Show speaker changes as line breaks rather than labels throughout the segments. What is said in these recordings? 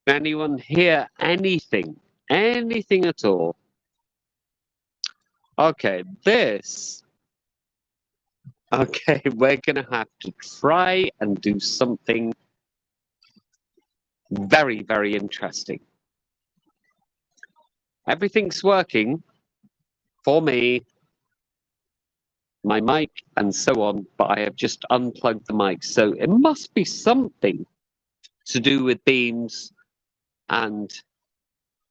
Anyone hear anything? Anything at all? Okay, this. Okay, we're going to have to try and do something very, very interesting. Everything's working for me, my mic, and so on, but I have just unplugged the mic. So it must be something to do with Beamz and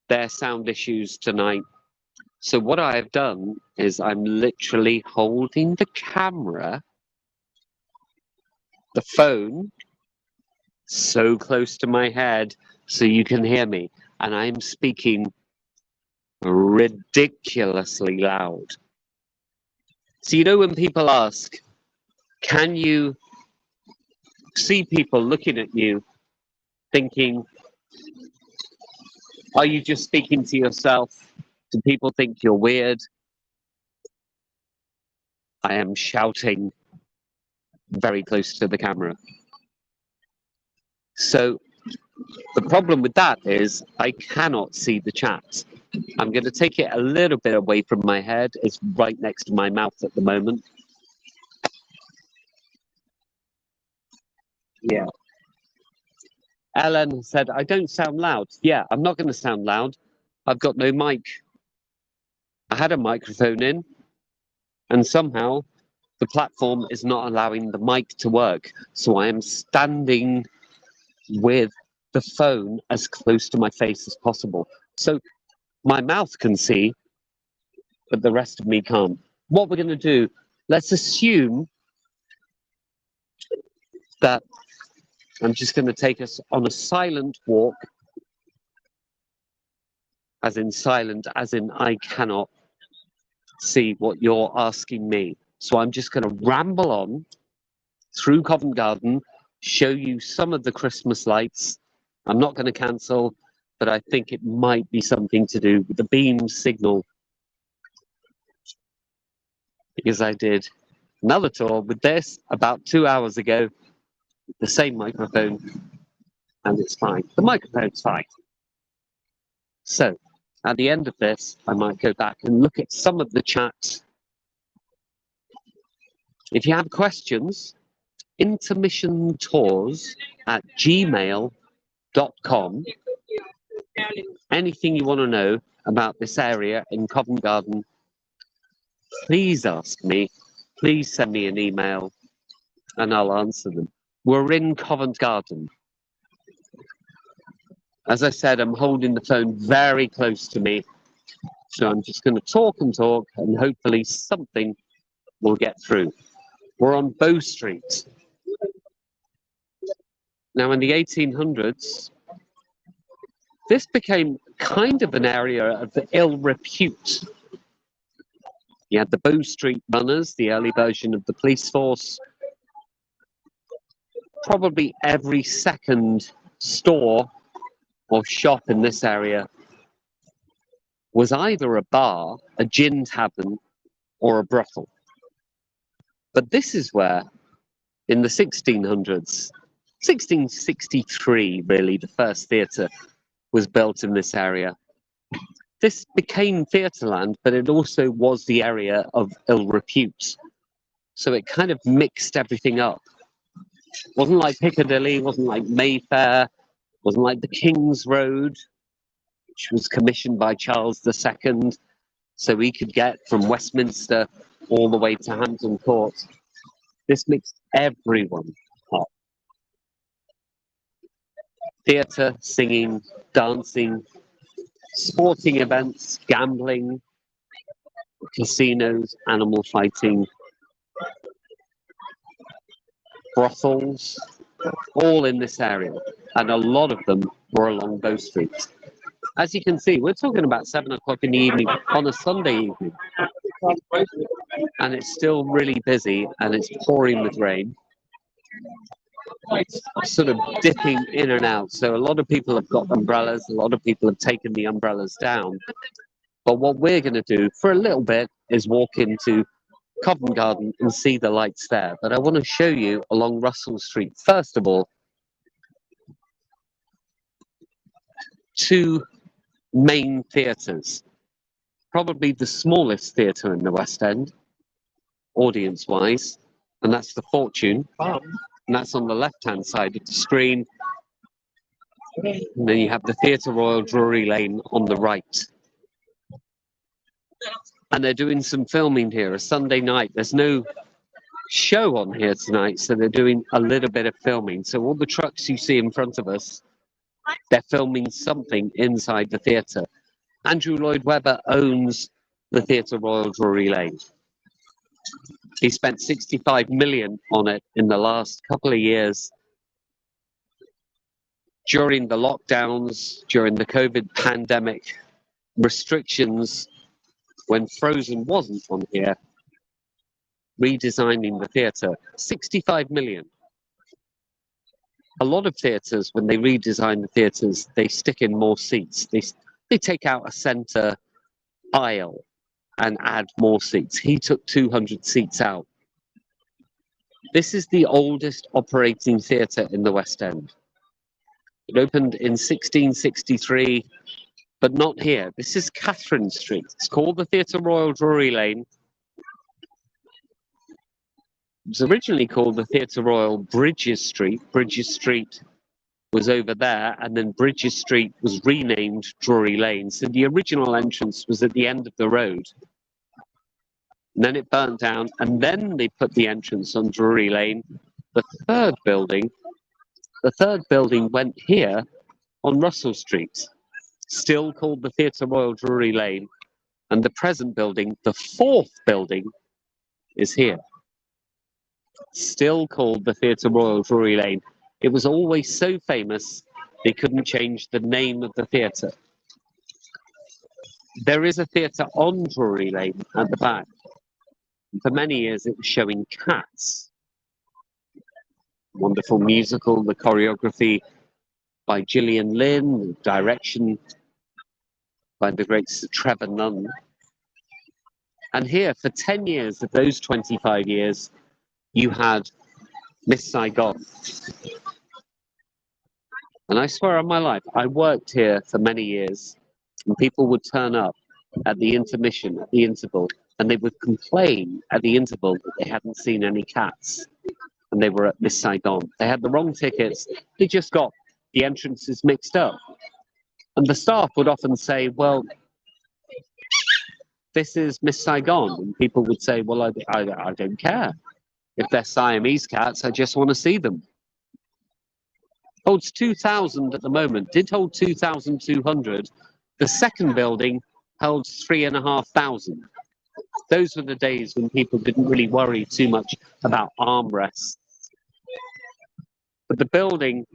their sound issues tonight. So what I have done is I'm literally holding the camera, the phone, so close to my head so you can hear me. And I'm speaking ridiculously loud. So you know when people ask, can you see people looking at you thinking, are you just speaking to yourself? Do people think you're weird? I am shouting very close to the camera. So the problem with that is I cannot see the chat. I'm going to take it a little bit away from my head. It's right next to my mouth at the moment. Yeah. Ellen said, I don't sound loud. Yeah, I'm not going to sound loud. I've got no mic. I had a microphone in, and somehow the platform is not allowing the mic to work. So I am standing with the phone as close to my face as possible. So my mouth can see, but the rest of me can't. What we're going to do, let's assume that I'm just going to take us on a silent walk, as in silent, as in I cannot see what you're asking me. So I'm just going to ramble on through Covent Garden, show you some of the Christmas lights. I'm not going to cancel, but I think it might be something to do with the Beamz signal, because I did another tour with this about 2 hours ago, the same microphone, and it's fine. The microphone's fine. So at the end of this, I might go back and look at some of the chat. If you have questions, intermissiontours@gmail.com. Anything you want to know about this area in Covent Garden, please ask me. Please send me an email and I'll answer them. We're in Covent Garden. As I said, I'm holding the phone very close to me. So I'm just going to talk and hopefully something will get through. We're on Bow Street. Now, in the 1800s, this became kind of an area of ill repute. You had the Bow Street Runners, the early version of the police force. Probably every second store or shop in this area was either a bar, a gin tavern, or a brothel. But this is where, in the 1600s, 1663 really, the first theatre was built in this area. This became Theatreland, but it also was the area of ill repute. So it kind of mixed everything up. Wasn't like Piccadilly, wasn't like Mayfair, wasn't like the King's Road, which was commissioned by Charles II, so he could get from Westminster all the way to Hampton Court. This mixed everyone up. Theatre, singing, dancing, sporting events, gambling, casinos, animal fighting, brothels, all in this area. And a lot of them were along Bow Street. As you can see, we're talking about 7 o'clock in the evening on a Sunday evening. And it's still really busy and it's pouring with rain. It's sort of dipping in and out. So a lot of people have got umbrellas. A lot of people have taken the umbrellas down. But what we're going to do for a little bit is walk into Covent Garden and see the lights there. But I want to show you along Russell Street. First of all, two main theatres. Probably the smallest theatre in the West End, audience-wise, and that's the Fortune. And that's on the left-hand side of the screen. And then you have the Theatre Royal Drury Lane on the right. And they're doing some filming here, a Sunday night. There's no show on here tonight, so they're doing a little bit of filming. So all the trucks you see in front of us, they're filming something inside the theatre. Andrew Lloyd Webber owns the Theatre Royal Drury Lane. He spent 65 million on it in the last couple of years. During the lockdowns, during the COVID pandemic restrictions, when Frozen wasn't on here, redesigning the theatre, 65 million. A lot of theatres, when they redesign the theatres, they stick in more seats. They take out a centre aisle and add more seats. He took 200 seats out. This is the oldest operating theatre in the West End. It opened in 1663, but not here. This is Catherine Street. It's called the Theatre Royal Drury Lane. It was originally called the Theatre Royal Bridges Street. Bridges Street was over there, and then Bridges Street was renamed Drury Lane. So the original entrance was at the end of the road. And then it burnt down, and then they put the entrance on Drury Lane. The third building went here on Russell Street, still called the Theatre Royal Drury Lane. And the present building, the fourth building, is here, still called the Theatre Royal Drury Lane. It was always so famous, they couldn't change the name of the theatre. There is a theatre on Drury Lane at the back. For many years, it was showing Cats. Wonderful musical, the choreography by Gillian Lynn, the direction by the great Sir Trevor Nunn. And here, for 10 years of those 25 years, you had Miss Saigon. And I swear on my life, I worked here for many years, and people would turn up at the intermission, at the interval, and they would complain at the interval that they hadn't seen any Cats, and they were at Miss Saigon. They had the wrong tickets, they just got the entrances mixed up. And the staff would often say, well, this is Miss Saigon. And people would say, well, I don't care. If they're Siamese cats, I just want to see them. Holds 2,000 at the moment, did hold 2,200. The second building held 3,500. Those were the days when people didn't really worry too much about armrests. But the building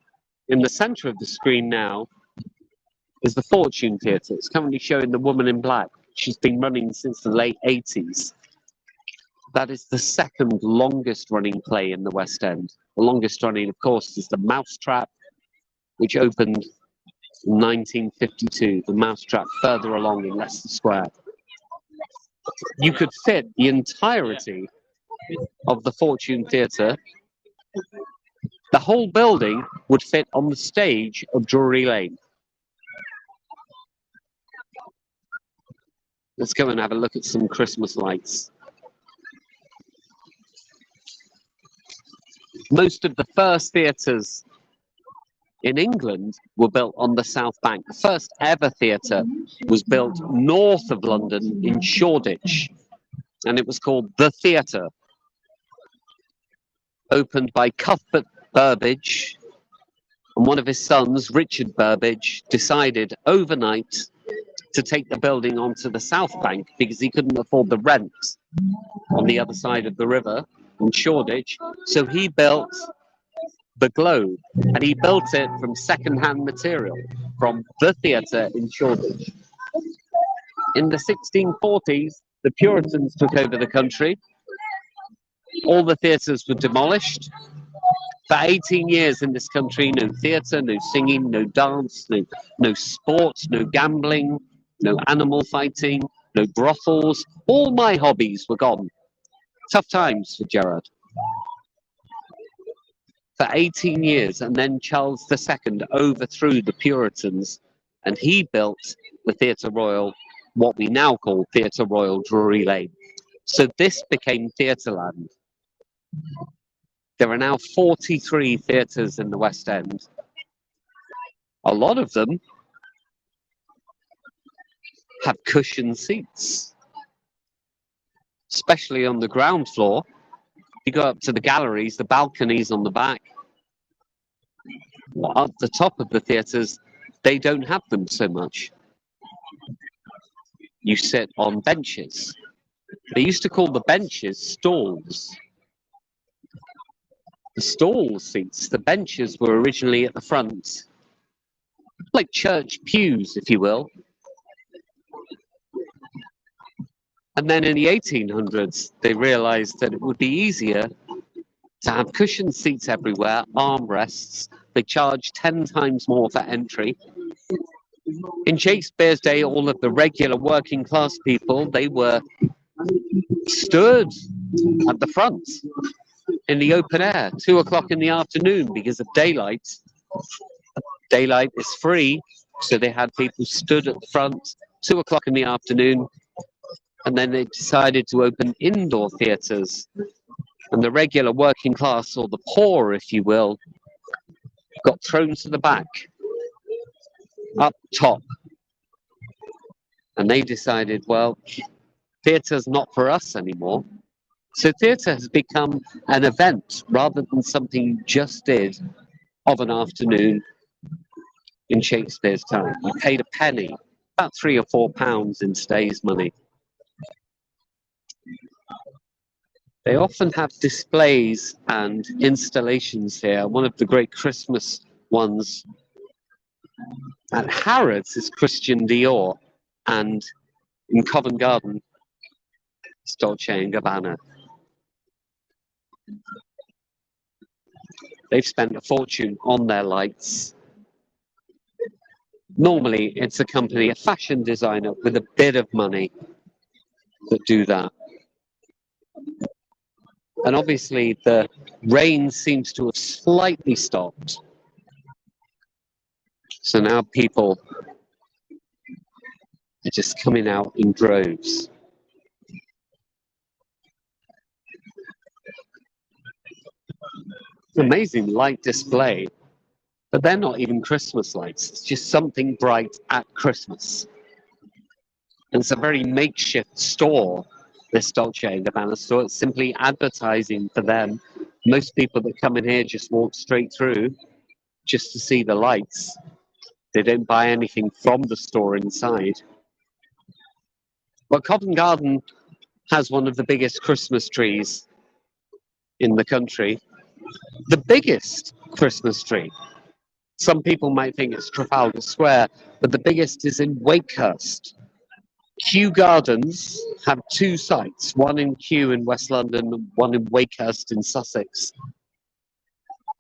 in the center of the screen now is the Fortune Theatre. It's currently showing The Woman in Black. She's been running since the late 80s. That is the second longest running play in the West End. The longest running, of course, is The Mousetrap, which opened in 1952. The Mousetrap further along in Leicester Square. You could fit the entirety of the Fortune Theatre. The whole building would fit on the stage of Drury Lane. Let's go and have a look at some Christmas lights. Most of the first theatres in England were built on the South Bank. The first ever theatre was built north of London in Shoreditch, and it was called The Theatre. Opened by Cuthbert Burbage, and one of his sons, Richard Burbage, decided overnight to take the building onto the South Bank because he couldn't afford the rent on the other side of the river in Shoreditch. So he built the Globe, and he built it from second-hand material from the theatre in Shoreditch. In the 1640s, the Puritans took over the country. All the theatres were demolished. For 18 years in this country, no theatre, no singing, no dance, no sports, no gambling, no animal fighting, no brothels. All my hobbies were gone. Tough times for Gerard. For 18 years, and then Charles II overthrew the Puritans and he built the Theatre Royal, what we now call Theatre Royal Drury Lane. So this became Theatreland. There are now 43 theatres in the West End. A lot of them have cushioned seats, especially on the ground floor. You go up to the galleries, the balconies on the back. At the top of the theatres, they don't have them so much. You sit on benches. They used to call the benches stalls. The stall seats, the benches were originally at the front, like church pews, if you will. And then in the 1800s, they realized that it would be easier to have cushioned seats everywhere, armrests. They charged 10 times more for entry. In Shakespeare's day, all of the regular working class people, they were stood at the front in the open air, 2 o'clock in the afternoon, because of daylight. Daylight is free, so they had people stood at the front, 2 o'clock in the afternoon, and then they decided to open indoor theatres. And the regular working class, or the poor, if you will, got thrown to the back, up top. And they decided, well, theatre's not for us anymore. So theatre has become an event rather than something you just did of an afternoon in Shakespeare's time. You paid a penny, about £3 or £4 in today's money. They often have displays and installations here. One of the great Christmas ones at Harrods is Christian Dior, and in Covent Garden, it's Dolce & Gabbana. They've spent a fortune on their lights. Normally, it's a company, a fashion designer with a bit of money that do that. And obviously, the rain seems to have slightly stopped. So now people are just coming out in droves. Amazing light display, but they're not even Christmas lights. It's just something bright at Christmas. And it's a very makeshift store, this Dolce & Gabbana store. It's simply advertising for them. Most people that come in here just walk straight through just to see the lights. They don't buy anything from the store inside. But Covent Garden has one of the biggest Christmas trees in the country. The biggest Christmas tree. Some people might think it's Trafalgar Square, but the biggest is in Wakehurst. Kew Gardens have 2 sites, one in Kew in West London and one in Wakehurst in Sussex.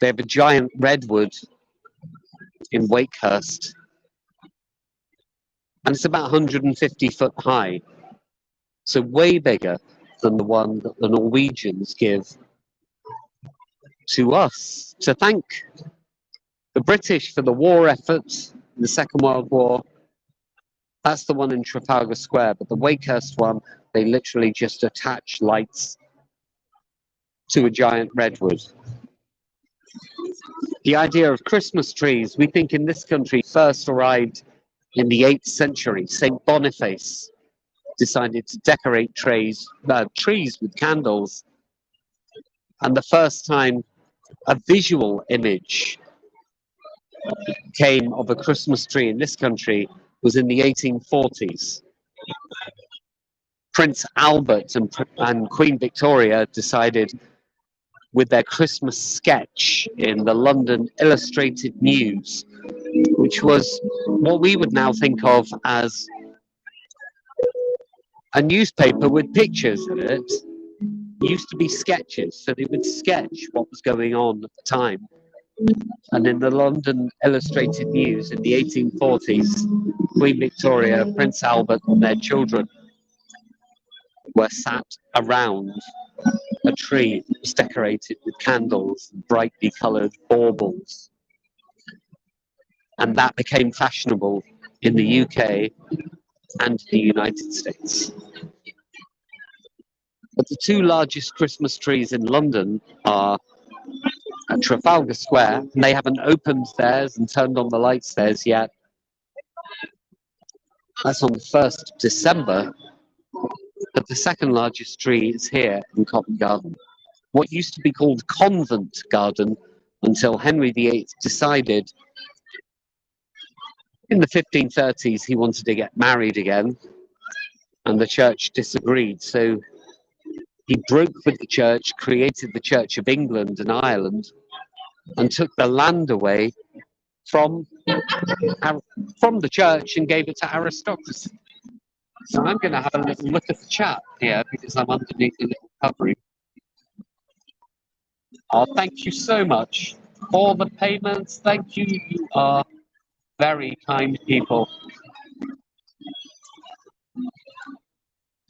They have a giant redwood in Wakehurst, and it's about 150 foot high, so way bigger than the one that the Norwegians give to us to thank the British for the war effort in the Second World War. That's the one in Trafalgar Square, but the Wakehurst one, they literally just attach lights to a giant redwood. The idea of Christmas trees, we think in this country, first arrived in the 8th century. St. Boniface decided to decorate trees with candles. And the first time a visual image came of a Christmas tree in this country was in the 1840s. Prince Albert and Queen Victoria decided, with their Christmas sketch in the London Illustrated News, which was what we would now think of as a newspaper with pictures in it. It used to be sketches, so they would sketch what was going on at the time. And in the London Illustrated News in the 1840s, Queen Victoria, Prince Albert and their children were sat around a tree that was decorated with candles and brightly coloured baubles. And that became fashionable in the UK and the United States. But the two largest Christmas trees in London are at Trafalgar Square, and they haven't opened theirs and turned on the lights theirs yet. That's on the 1st of December. But the second largest tree is here in Covent Garden. What used to be called Covent Garden until Henry VIII decided in the 1530s he wanted to get married again, and the church disagreed. So he broke with the church, created the Church of England and Ireland, and took the land away from the church and gave it to aristocracy. So I'm going to have a little look at the chat here because I'm underneath a little covering. Oh, thank you so much for the payments. Thank you. You are very kind people.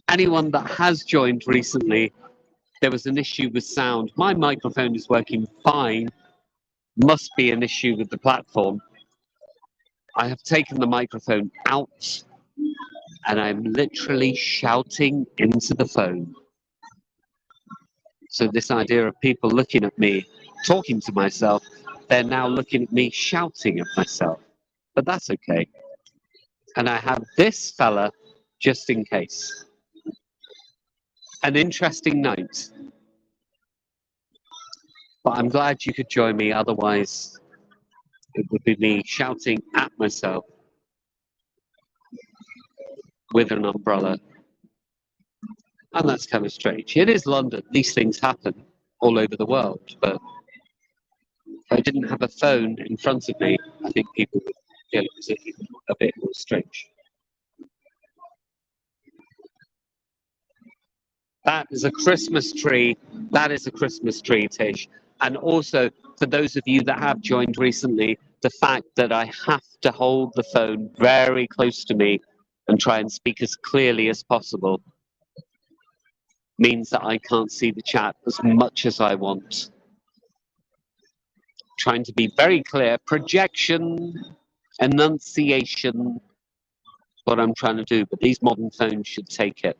Anyone that has joined recently, there was an issue with sound. My microphone is working fine. Must be an issue with the platform. I have taken the microphone out and I'm literally shouting into the phone. So this idea of people looking at me, talking to myself, they're now looking at me shouting at myself. But that's okay. And I have this fella just in case. An interesting night. But I'm glad you could join me, otherwise it would be me shouting at myself with an umbrella. And that's kind of strange. It is London. These things happen all over the world. But if I didn't have a phone in front of me, I think people would feel it was a bit more strange. That is a Christmas tree. That is a Christmas tree, Tish. And also, for those of you that have joined recently, the fact that I have to hold the phone very close to me and try and speak as clearly as possible means that I can't see the chat as much as I want. Trying to be very clear. Projection, enunciation, what I'm trying to do, but these modern phones should take it.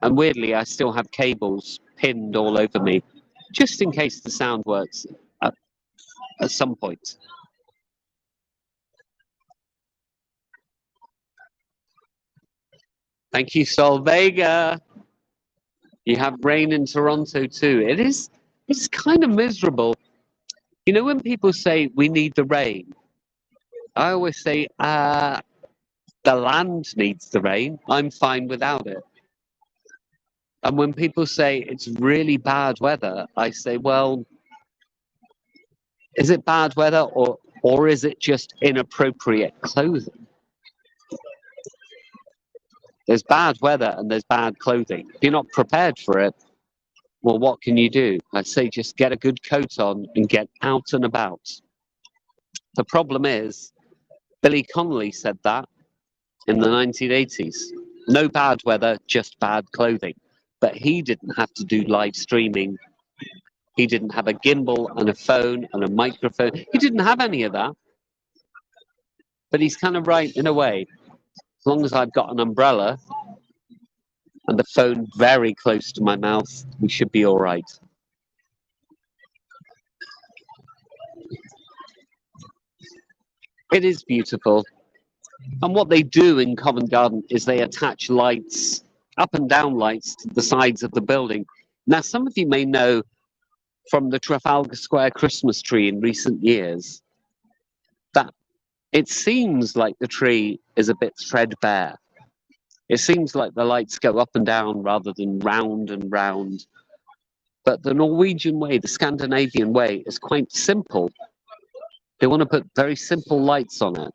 And weirdly, I still have cables pinned all over me, just in case the sound works at some point. Thank you, Sol Vega. You have rain in Toronto too. It's kind of miserable. You know, when people say we need the rain, I always say, the land needs the rain. I'm fine without it. And when people say it's really bad weather, I say, well, is it bad weather or is it just inappropriate clothing? There's bad weather and there's bad clothing. If you're not prepared for it, well, what can you do? I say just get a good coat on and get out and about. The problem is, Billy Connolly said that in the 1980s. No bad weather, just bad clothing. But he didn't have to do live streaming. He didn't have a gimbal and a phone and a microphone. He didn't have any of that. But he's kind of right in a way. As long as I've got an umbrella and the phone very close to my mouth, we should be all right. It is beautiful. And what they do in Covent Garden is they attach lights, up and down lights, to the sides of the building. Now, some of you may know from the Trafalgar Square Christmas tree in recent years that it seems like the tree is a bit threadbare. It seems like the lights go up and down rather than round and round. But the Norwegian way, the Scandinavian way, is quite simple. They want to put very simple lights on it.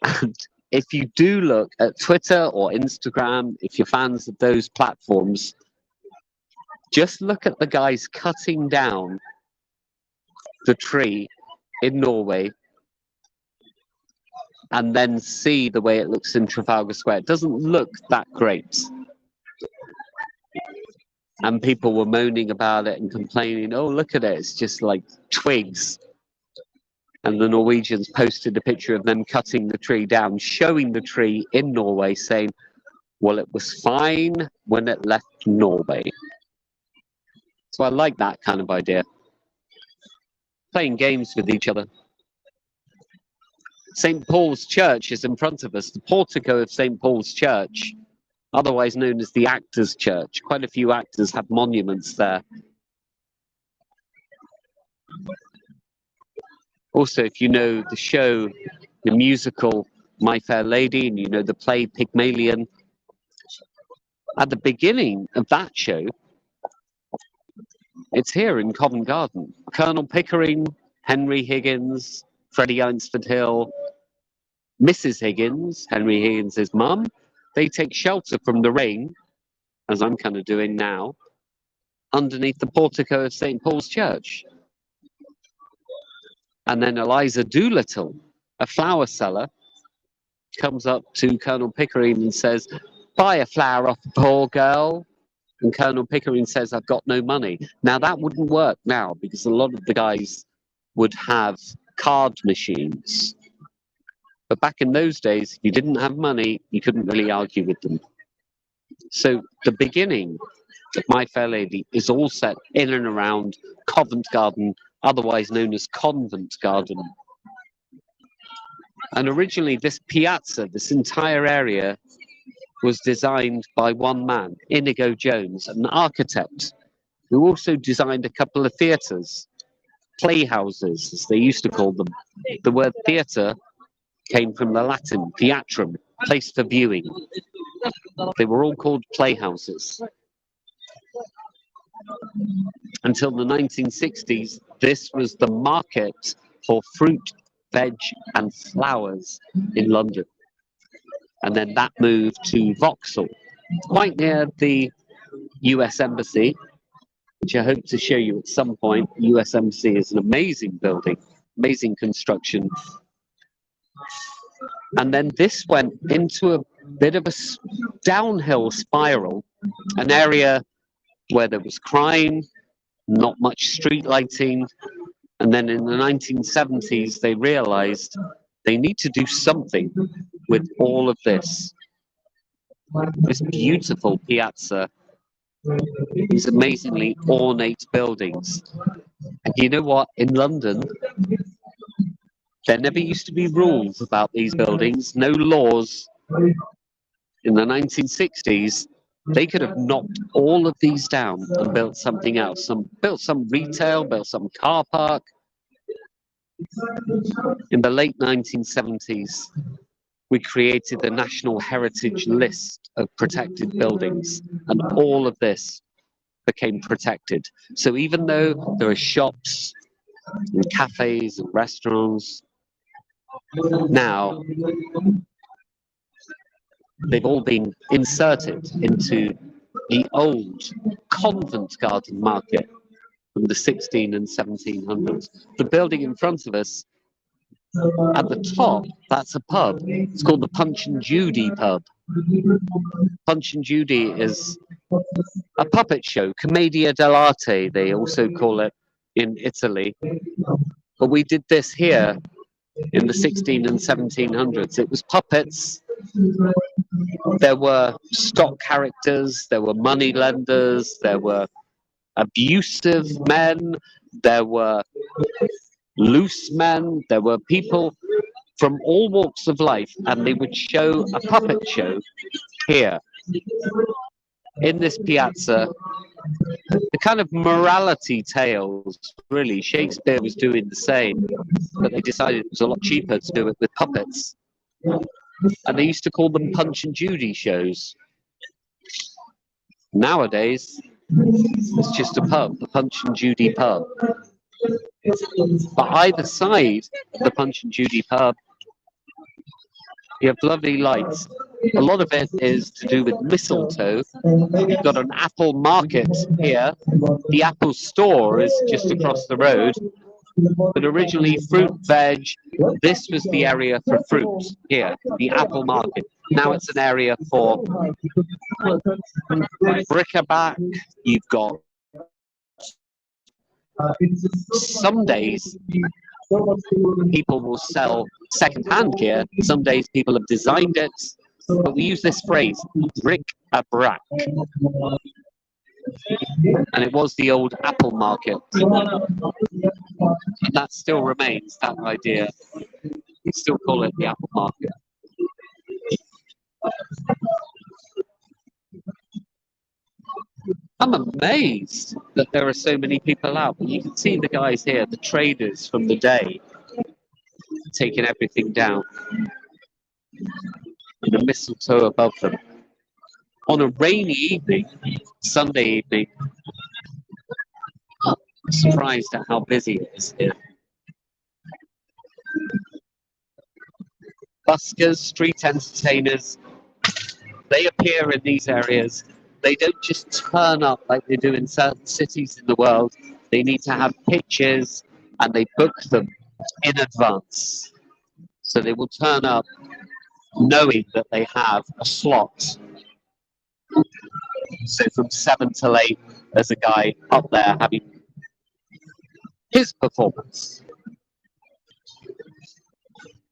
And if you do look at Twitter or Instagram, if you're fans of those platforms, just look at the guys cutting down the tree in Norway and then see the way it looks in Trafalgar Square. It doesn't look that great. And people were moaning about it and complaining, oh, look at it, it's just like twigs. And the Norwegians posted a picture of them cutting the tree down, showing the tree in Norway, saying, well, it was fine when it left Norway. So I like that kind of idea. Playing games with each other. St. Paul's Church is in front of us. The portico of St. Paul's Church, otherwise known as the Actors' Church. Quite a few actors have monuments there. Also, if you know the show, the musical My Fair Lady, and you know the play Pygmalion, at the beginning of that show, it's here in Covent Garden. Colonel Pickering, Henry Higgins, Freddie Eynsford Hill, Mrs. Higgins, Henry Higgins' mum, they take shelter from the rain, as I'm kind of doing now, underneath the portico of St. Paul's Church. And then Eliza Doolittle, a flower seller, comes up to Colonel Pickering and says, buy a flower off the poor girl. And Colonel Pickering says, I've got no money. Now, that wouldn't work now because a lot of the guys would have card machines. But back in those days, if you didn't have money, you couldn't really argue with them. So the beginning of My Fair Lady is all set in and around Covent Garden, otherwise known as Convent Garden. And originally this piazza, this entire area, was designed by one man, Inigo Jones, an architect, who also designed a couple of theatres, playhouses, as they used to call them. The word theatre came from the Latin theatrum, place for viewing. They were all called playhouses. Until the 1960s, this was the market for fruit, veg, and flowers in London. And then that moved to Vauxhall, quite near the US Embassy, which I hope to show you at some point. The US Embassy is an amazing building, amazing construction. And then this went into a bit of a downhill spiral, an area where there was crime, not much street lighting. And then in the 1970s, they realized they need to do something with all of this. This beautiful piazza, these amazingly ornate buildings. And you know what? In London, there never used to be rules about these buildings, no laws. In the 1960s, they could have knocked all of these down and built something else. Built some retail, built some car park. In the late 1970s, we created the National Heritage List of protected buildings, and all of this became protected. So even though there are shops and cafes and restaurants, now they've all been inserted into the old Convent Garden market from the 16 and 1700s. The building in front of us, at the top, that's a pub. It's called the Punch and Judy pub. Punch and Judy is a puppet show, commedia dell'arte, they also call it in Italy. But we did this here in the 16 and 1700s. It was puppets. There were stock characters, there were money lenders, there were abusive men, there were loose men, there were people from all walks of life, and they would show a puppet show here in this piazza. The kind of morality tales, really. Shakespeare was doing the same, but they decided it was a lot cheaper to do it with puppets. And they used to call them Punch and Judy shows. Nowadays, it's just a pub, the Punch and Judy pub. But either side of the Punch and Judy pub, you have lovely lights. A lot of it is to do with mistletoe. You've got an apple market here. The Apple store is just across the road. But originally, fruit, veg, this was the area for fruit here, the apple market. Now it's an area for bric-a-brac. You've got some days People will sell second-hand gear. Some days people have designed it, but we use this phrase, bric-a-brac. And it was the old Apple market. And that still remains, that idea. We still call it the Apple market. I'm amazed that there are so many people out. You can see the guys here, the traders from the day, taking everything down. And the mistletoe above them. On a rainy evening, Sunday evening, I'm surprised at how busy it is here. Buskers, street entertainers, they appear in these areas. They don't just turn up like they do in certain cities in the world. They need to have pitches and they book them in advance. So they will turn up knowing that they have a slot. So from 7 till 8, there's a guy up there having his performance.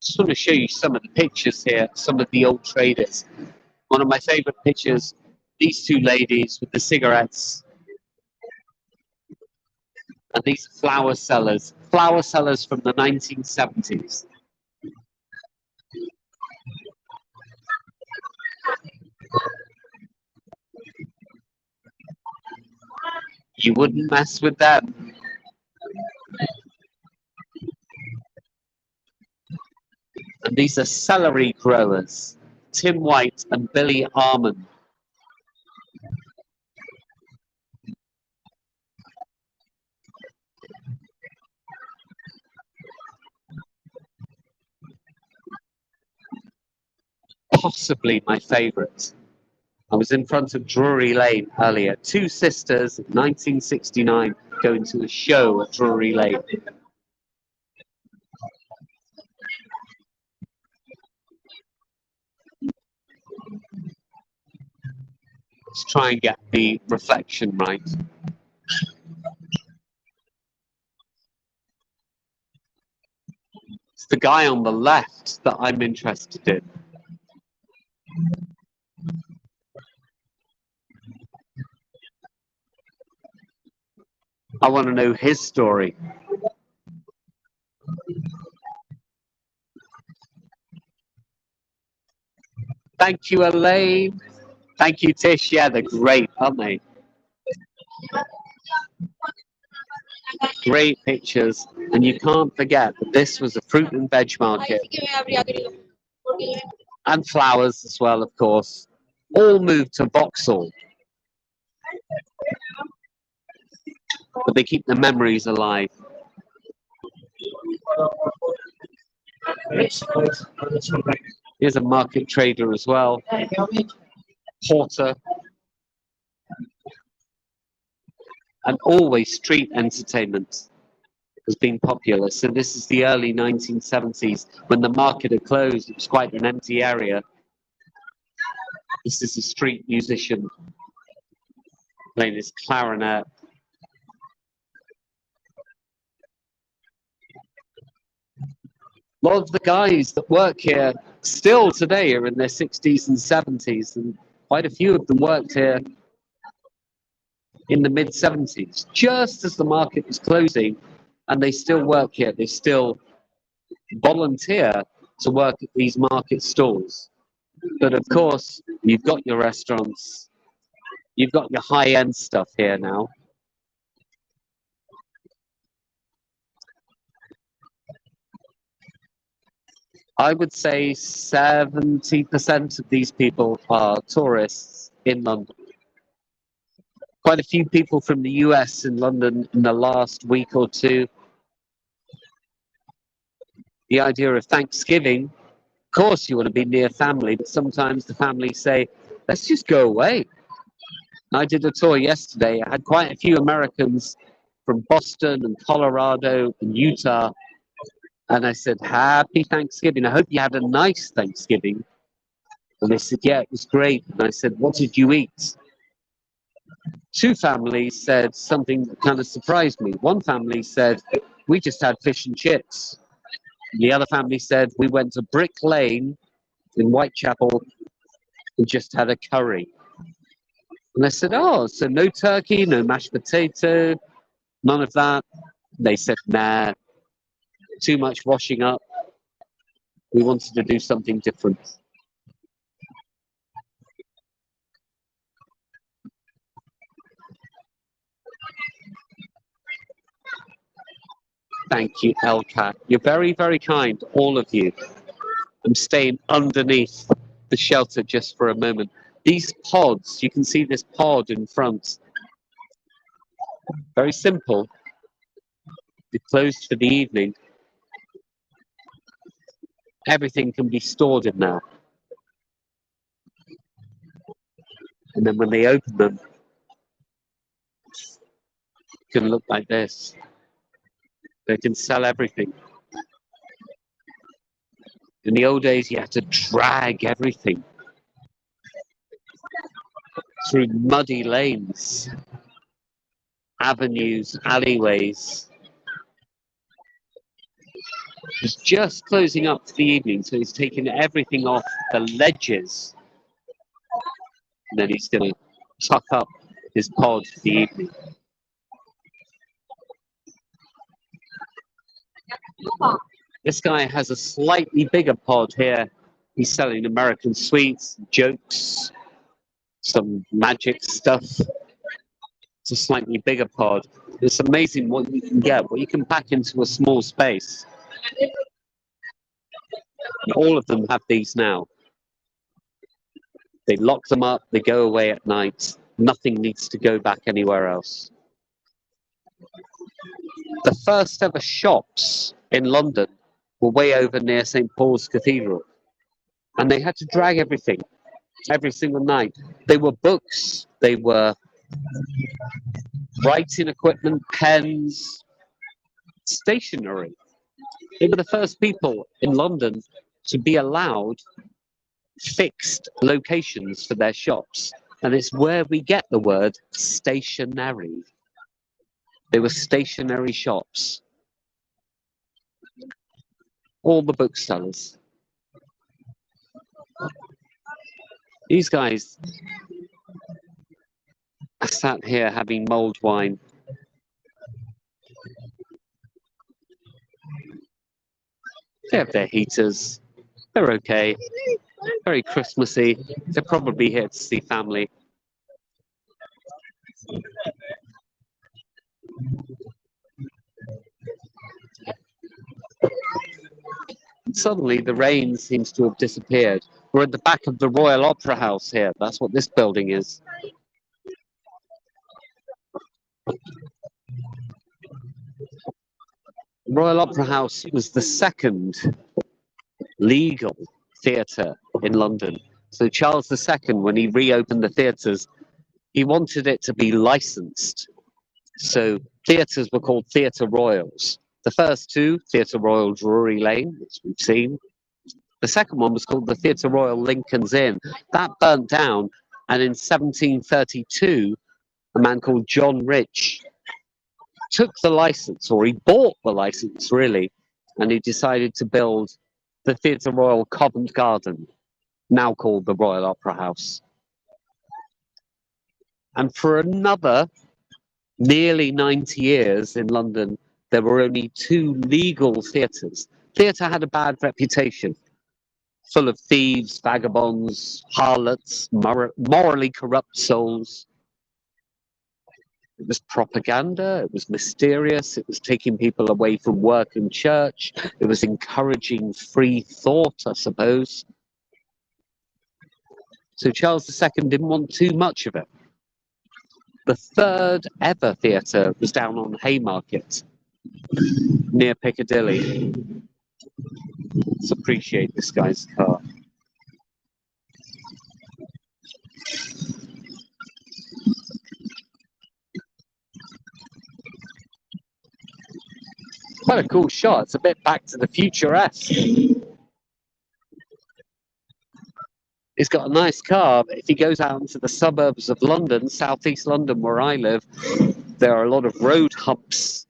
Just want to show you some of the pictures here, some of the old traders. One of my favorite pictures, these two ladies with the cigarettes. And these flower sellers from the 1970s. You wouldn't mess with them. And these are celery growers, Tim White and Billy Armand. Possibly my favourite. I was in front of Drury Lane earlier. Two sisters, 1969, going to a show at Drury Lane. Let's try and get the reflection right. It's the guy on the left that I'm interested in. I want to know his story. Thank you, Elaine. Thank you, Tish. Yeah, they're great, aren't they? Great pictures. And you can't forget that this was a fruit and veg market. And flowers as well, of course. All moved to Vauxhall. But they keep the memories alive. Here's a market trader as well. Porter. And always street entertainment has been popular. So this is the early 1970s when the market had closed. It was quite an empty area. This is a street musician playing his clarinet. A lot of the guys that work here still today are in their 60s and 70s, and quite a few of them worked here in the mid-70s, just as the market was closing, and they still work here. They still volunteer to work at these market stalls. But of course, you've got your restaurants, you've got your high-end stuff here now. I would say 70% of these people are tourists in London. Quite a few people from the US in London in the last week or two. The idea of Thanksgiving, of course you want to be near family, but sometimes the family say, let's just go away. I did a tour yesterday. I had quite a few Americans from Boston and Colorado and Utah. And I said, happy Thanksgiving. I hope you had a nice Thanksgiving. And they said, yeah, it was great. And I said, what did you eat? Two families said something that kind of surprised me. One family said, We just had fish and chips. The other family said we went to Brick Lane in Whitechapel and just had a curry. And I said, oh, so no turkey, no mashed potato, none of that. They said, nah, too much washing up. We wanted to do something different. Thank you, Elcat. You're very, very kind, all of you. I'm staying underneath the shelter just for a moment. These pods, you can see this pod in front. Very simple. They're closed for the evening. Everything can be stored in there. And then when they open them, it can look like this. They can sell everything. In the old days, you had to drag everything through muddy lanes, avenues, alleyways. He's just closing up for the evening, so he's taking everything off the ledges. And then he's going to tuck up his pod for the evening. This guy has a slightly bigger pod here. He's selling American sweets, jokes, some magic stuff. It's a slightly bigger pod. It's amazing what you can get, what you can pack into a small space. All of them have these now. They lock them up, they go away at night. Nothing needs to go back anywhere else. The first ever shops in London were way over near St. Paul's Cathedral. And they had to drag everything every single night. They were books, they were writing equipment, pens, stationery. They were the first people in London to be allowed fixed locations for their shops. And it's where we get the word stationery. They were stationery shops. All the booksellers. These guys are sat here having mulled wine. They have their heaters. They're okay. Very Christmassy. They're probably here to see family. Suddenly the rain seems to have disappeared. We're at the back of the Royal Opera House here. That's what this building is. Royal Opera House was the second legal theatre in London. So Charles II, when he reopened the theatres, he wanted it to be licensed. So theatres were called Theatre Royals. The first two, Theatre Royal Drury Lane, which we've seen. The second one was called the Theatre Royal Lincoln's Inn. That burnt down, and in 1732, a man called John Rich took the license, or he bought the license, really, and he decided to build the Theatre Royal Covent Garden, now called the Royal Opera House. And for another nearly 90 years in London, there were only two legal theatres. Theatre had a bad reputation, full of thieves, vagabonds, harlots, morally corrupt souls. It was propaganda, it was mysterious, it was taking people away from work and church, it was encouraging free thought, I suppose. So Charles II didn't want too much of it. The third ever theatre was down on Haymarket, near Piccadilly. Let's appreciate this guy's car. Quite a cool shot. It's a bit Back to the Future-esque. He's got a nice car, but if he goes out into the suburbs of London, southeast London where I live, there are a lot of road humps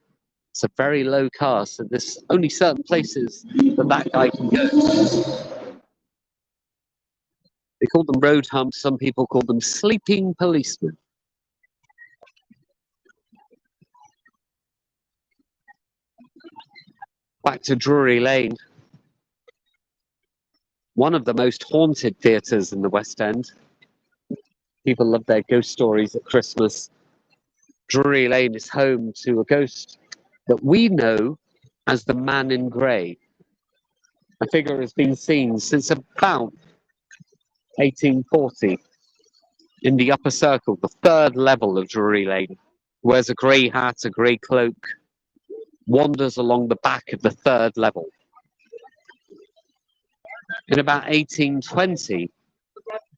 It's a very low car, so there's only certain places that guy can go. They call them road humps. Some people call them sleeping policemen. Back to Drury Lane, one of the most haunted theatres in the West End. People love their ghost stories at Christmas. Drury Lane is home to a ghost that we know as the Man in Grey. A figure has been seen since about 1840 in the upper circle, the third level of Drury Lane. Wears a grey hat, a grey cloak, wanders along the back of the third level. In about 1820,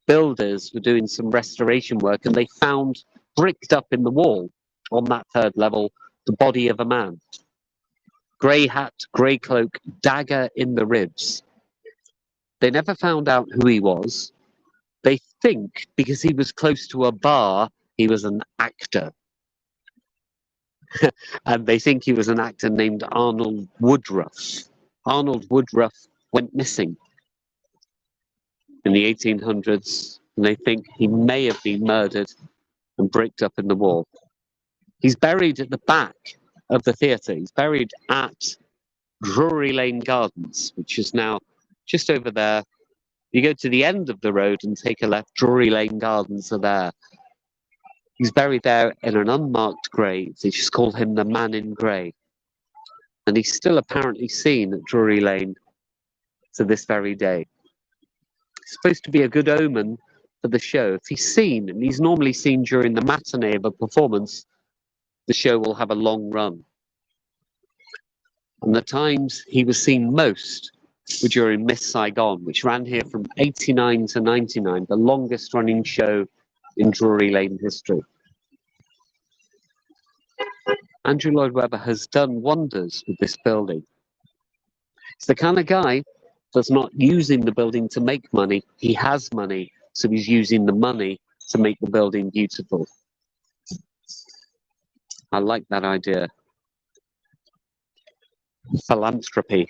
builders were doing some restoration work and they found bricked up in the wall on that third level the body of a man. Grey hat, grey cloak, dagger in the ribs. They never found out who he was. They think because he was close to a bar, he was an actor. And they think he was an actor named Arnold Woodruff. Arnold Woodruff went missing in the 1800s, and they think he may have been murdered and bricked up in the wall. He's buried at the back of the theatre. He's buried at Drury Lane Gardens, which is now just over there. You go to the end of the road and take a left, Drury Lane Gardens are there. He's buried there in an unmarked grave. They just call him the Man in Grey. And he's still apparently seen at Drury Lane to this very day. It's supposed to be a good omen for the show. If he's seen, and he's normally seen during the matinee of a performance, the show will have a long run. And the times he was seen most were during Miss Saigon, which ran here from 89 to 99, the longest running show in Drury Lane history. Andrew Lloyd Webber has done wonders with this building. He's the kind of guy that's not using the building to make money. He has money, so he's using the money to make the building beautiful. I like that idea. Philanthropy.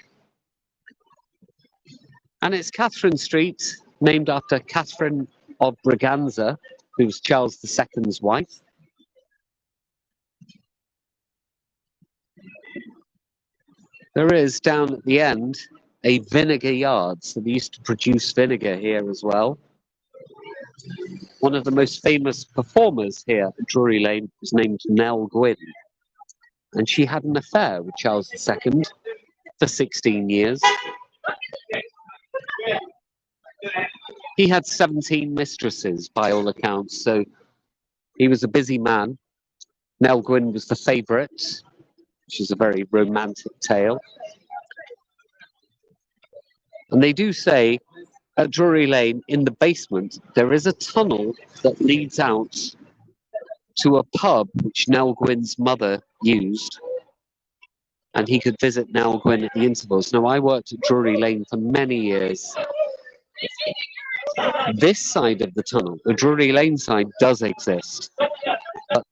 And it's Catherine Street, named after Catherine of Braganza, who was Charles II's wife. There is, down at the end, a vinegar yard. So they used to produce vinegar here as well. One of the most famous performers here at Drury Lane was named Nell Gwynn. And she had an affair with Charles II for 16 years. He had 17 mistresses, by all accounts, so he was a busy man. Nell Gwynn was the favourite, which is a very romantic tale. And they do say at Drury Lane, in the basement, there is a tunnel that leads out to a pub which Nell Gwynn's mother used. And he could visit Nell Gwynn at the intervals. Now, I worked at Drury Lane for many years. This side of the tunnel, the Drury Lane side, does exist. But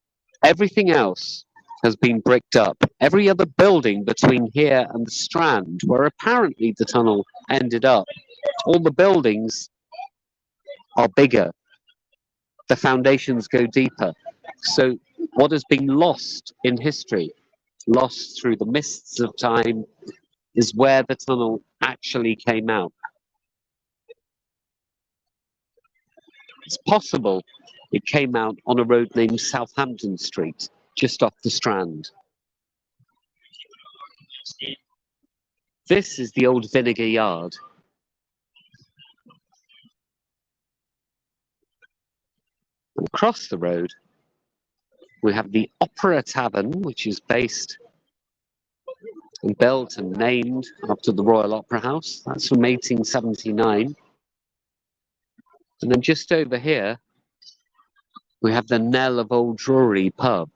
everything else has been bricked up. Every other building between here and the Strand, where apparently the tunnel ended up, all the buildings are bigger. The foundations go deeper. So what has been lost in history, lost through the mists of time, is where the tunnel actually came out. It's possible it came out on a road named Southampton Street, just off the Strand. This is the old vinegar yard. And across the road, we have the Opera Tavern, which is based and built and named after the Royal Opera House. That's from 1879. And then just over here, we have the Knell of Old Drury pub,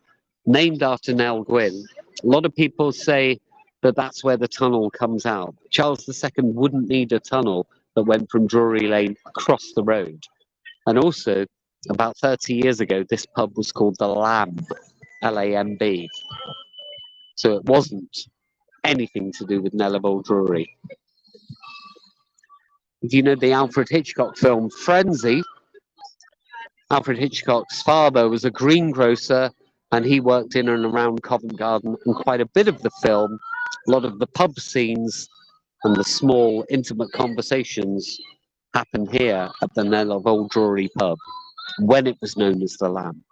named after Nell Gwynn. A lot of people say that that's where the tunnel comes out. Charles II wouldn't need a tunnel that went from Drury Lane across the road. And also, about 30 years ago, this pub was called the Lamb, L-A-M-B. So it wasn't anything to do with Nellie Drury. Do you know the Alfred Hitchcock film Frenzy? Alfred Hitchcock's father was a greengrocer, and he worked in and around Covent Garden, and quite a bit of the film, a lot of the pub scenes and the small intimate conversations happened here at the Nellie Drury pub when it was known as the Lamb.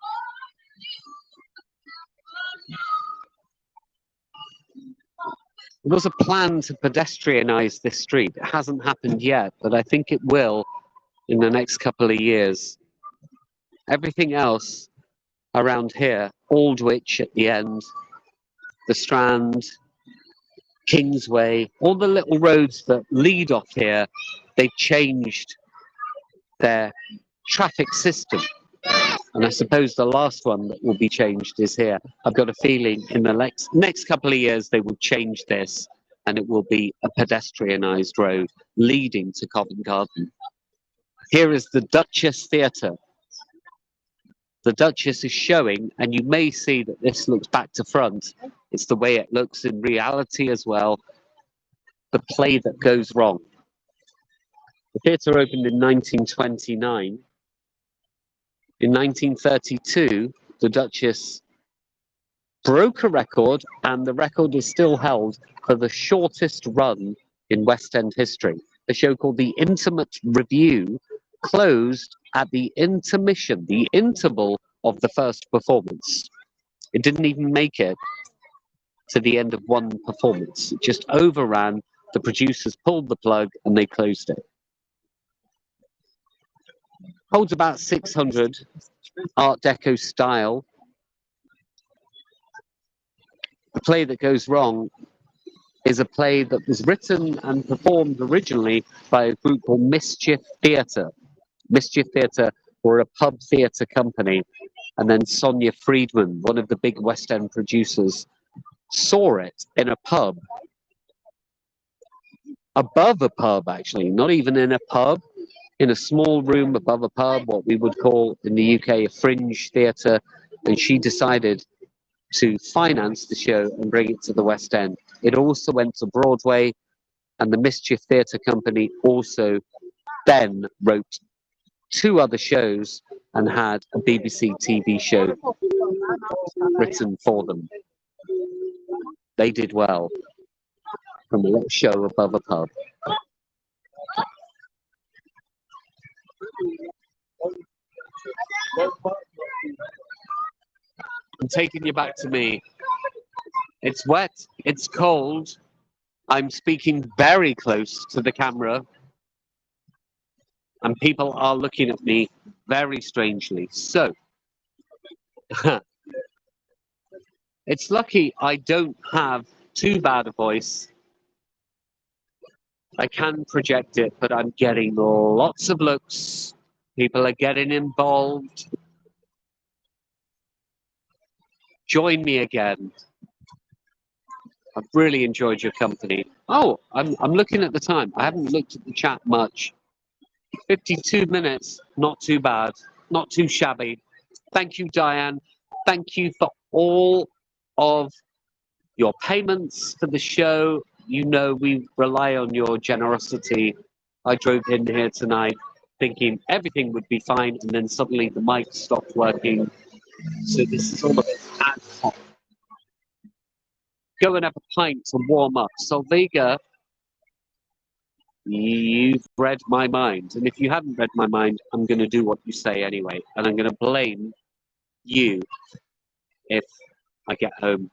There was a plan to pedestrianise this street. It hasn't happened yet, but I think it will in the next couple of years. Everything else around here, Aldwych at the end, the Strand, Kingsway, all the little roads that lead off here, they've changed their traffic system. And I suppose the last one that will be changed is here. I've got a feeling in the next couple of years they will change this, and it will be a pedestrianised road leading to Covent Garden. Here is the Duchess Theatre. The Duchess is showing, and you may see that this looks back to front. It's the way it looks in reality as well. The play that goes wrong. The theatre opened in 1929. In 1932, the Duchess broke a record, and the record is still held for the shortest run in West End history. A show called The Intimate Review closed at the intermission, the interval of the first performance. It didn't even make it to the end of one performance. It just overran. The producers pulled the plug and they closed it. Holds about 600 Art Deco style. The play that goes wrong is a play that was written and performed originally by a group called Mischief Theatre. Mischief Theatre were a pub theatre company, and then Sonia Friedman, one of the big West End producers, saw it in a pub. Above a pub, actually, not even in a pub, in a small room above a pub, what we would call in the UK a fringe theatre, and she decided to finance the show and bring it to the West End. It also went to Broadway, and the Mischief Theatre Company also then wrote 2 other shows and had a BBC TV show written for them. They did well from a little show above a pub. I'm taking you back to me. It's wet, it's cold. I'm speaking very close to the camera, and people are looking at me very strangely. So, it's lucky I don't have too bad a voice. I can project it, but I'm getting lots of looks. People are getting involved. Join me again. I've really enjoyed your company. Oh, I'm looking at the time. I haven't looked at the chat much. 52 minutes, not too bad, not too shabby. Thank you, Diane. Thank you for all of your payments for the show. You know we rely on your generosity. I drove in here tonight thinking everything would be fine, and then suddenly the mic stopped working. So this is all a bit ad hoc. Go and have a pint to warm up. Solvega, you've read my mind. And if you haven't read my mind, I'm going to do what you say anyway. And I'm going to blame you if I get home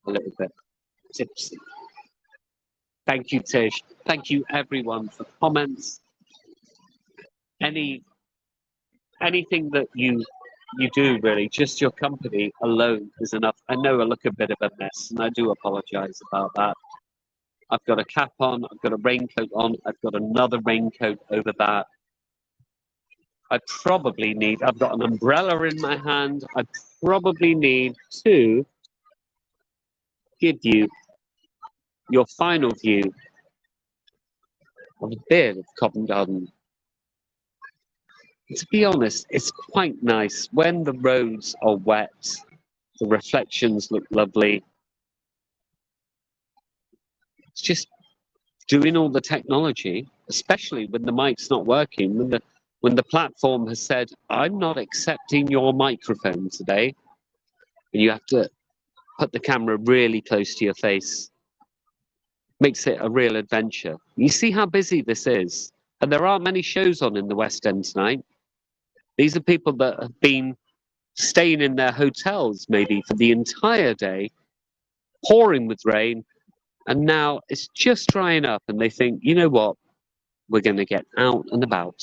a little bit tipsy. Thank you, Tish. Thank you, everyone, for comments. Anything that you do, really, just your company alone is enough. I know I look a bit of a mess, and I do apologise about that. I've got a cap on, I've got a raincoat on, I've got another raincoat over that. I've got an umbrella in my hand. I probably need to give you your final view of a bit of Covent Garden. To be honest, it's quite nice when the roads are wet. The reflections look lovely. It's just doing all the technology, especially when the mic's not working, when the platform has said, I'm not accepting your microphone today, and you have to put the camera really close to your face. Makes it a real adventure. You see how busy this is? And there aren't many shows on in the West End tonight. These are people that have been staying in their hotels maybe for the entire day, pouring with rain, and now it's just drying up, and they think, you know what? We're going to get out and about.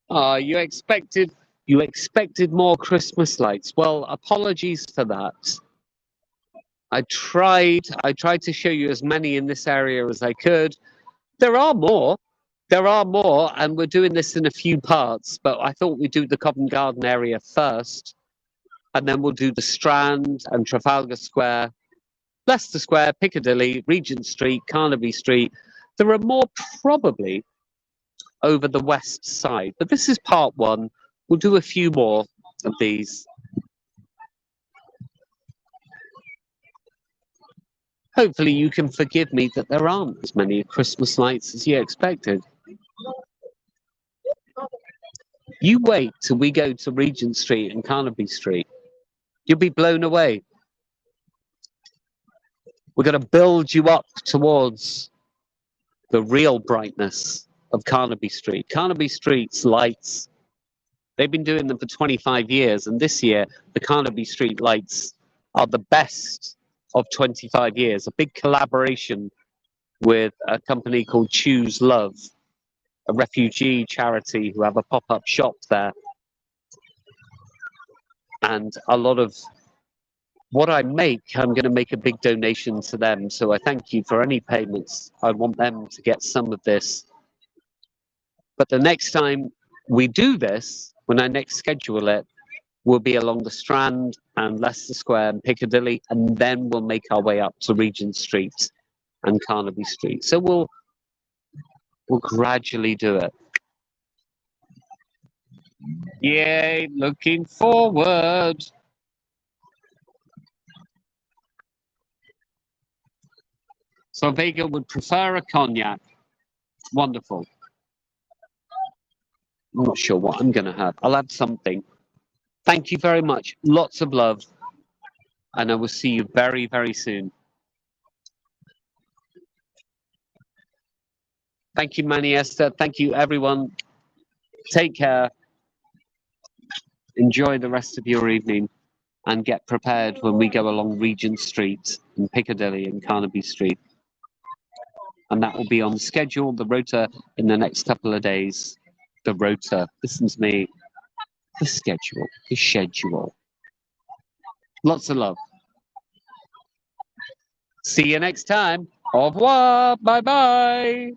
You expected more Christmas lights. Well, apologies for that. I tried to show you as many in this area as I could. There are more. There are more, and we're doing this in a few parts, but I thought we'd do the Covent Garden area first, and then we'll do the Strand and Trafalgar Square, Leicester Square, Piccadilly, Regent Street, Carnaby Street. There are more probably over the west side, but this is part one. We'll do a few more of these. Hopefully you can forgive me that there aren't as many Christmas lights as you expected. You wait till we go to Regent Street and Carnaby Street. You'll be blown away. We're going to build you up towards the real brightness of Carnaby Street. Carnaby Street's lights, they've been doing them for 25 years, and this year the Carnaby Street lights are the best of 25 years. A big collaboration with a company called Choose Love, a refugee charity who have a pop-up shop there. And a lot of what I make, I'm going to make a big donation to them. So I thank you for any payments. I want them to get some of this. But the next time we do this, when I next schedule it, will be along the Strand and Leicester Square and Piccadilly, and then we'll make our way up to Regent Street and Carnaby Street. So we'll gradually do it. Yay, looking forward. So Vega would prefer a cognac. Wonderful. I'm not sure what I'm going to have. I'll have something. Thank you very much. Lots of love. And I will see you very, very soon. Thank you, Manny Esther. Thank you, everyone. Take care. Enjoy the rest of your evening and get prepared when we go along Regent Street and Piccadilly and Carnaby Street. And that will be on schedule, the rota, in the next couple of days. The rota. Listen to me. The schedule. The schedule. Lots of love. See you next time. Au revoir. Bye-bye.